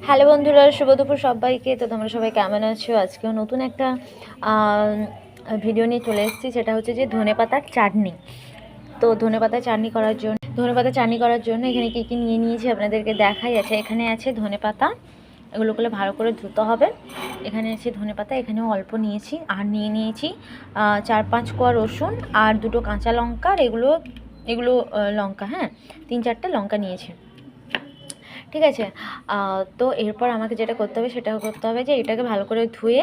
Hello বন্ধুরা, শুভ দুপুর সবাইকে। তো তোমরা সবাই কেমন আছো? আজকেও নতুন একটা ভিডিও নিয়ে চলে এসেছি, সেটা হচ্ছে যে ধনেপাতার চাটনি। তো ধনেপাতা চাটনি করার জন্য এখানে কী কী নিয়ে নিয়েছি আপনাদেরকে দেখাই। আছে এখানে আছে ধনেপাতা, এগুলোকে ভালো করে ধুতে হবে। এখানে আছে ধনেপাতা, এখানেও অল্প নিয়েছি। আর নিয়ে নিয়েছি 4-5 কোয়া রসুন আর 2টো কাঁচা লঙ্কা। আর এগুলো লঙ্কা, হ্যাঁ, 3-4টে লঙ্কা নিয়েছি, ঠিক আছে। তো এরপর আমাকে যেটা করতে হবে সেটা করতে হবে যে এটাকে ভালো করে ধুয়ে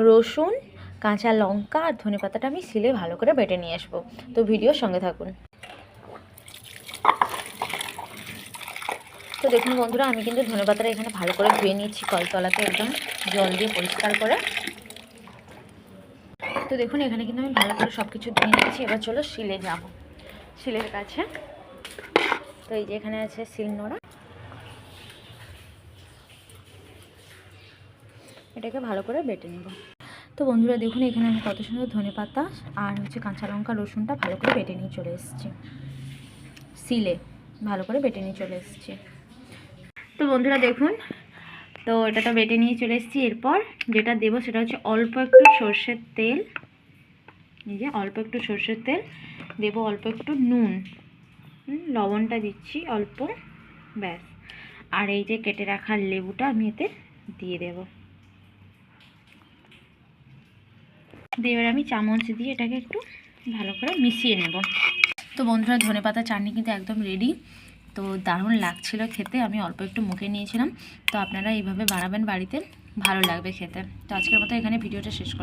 রসুন, কাঁচা লঙ্কা আর ধনেপাতাটা আমি শিলে ভালো করে বেটে নিয়ে আসবো। তো ভিডিওর সঙ্গে থাকুন। তো দেখুন বন্ধুরা, আমি কিন্তু ধনেপাতাটা এখানে ভালো করে ধুয়ে নিয়েছি কলতলাতে, একদম জল দিয়ে পরিষ্কার করে। তো দেখুন এখানে কিন্তু আমি ভালো করে সব কিছু ধুয়ে নিয়েছি। এবার চলো শিলে যাব, শিলের কাছে। তো এই যে এখানে আছে শিলনোড়া, এটাকে ভালো করে বেটে নেব। তো বন্ধুরা দেখুন এখানে আমি কত সুন্দর ধনেপাতা আর হচ্ছে কাঁচা লঙ্কা রসুনটা ভালো করে বেটে নিয়ে চলে এসেছি, শিলে ভালো করে বেটে নিয়ে চলে এসেছি। তো বন্ধুরা দেখুন, তো এটা তো বেটে নিয়ে চলে এসেছি। এরপর যেটা দেবো সেটা হচ্ছে অল্প একটু সর্ষের তেল। এই যে অল্প একটু সর্ষের তেল দেবো, অল্প একটু নুন, লবণটা দিচ্ছি অল্প, ব্যাস। আর এই যে কেটে রাখা লেবুটা আমি এতে দিয়ে দেবো। দিয়ে এবার আমি চামচ দিয়ে এটাকে একটু ভালো করে মিশিয়ে নেব। তো বন্ধুরা ধনেপাতা চাটনি কিন্তু একদম রেডি। তো দারুণ লাগছিল খেতে, আমি অল্প একটু মুখে নিয়েছিলাম। তো আপনারা এইভাবে বানাবেন বাড়িতে, ভালো লাগবে খেতে। তো আজকের মতো এখানে ভিডিওটা শেষ করব।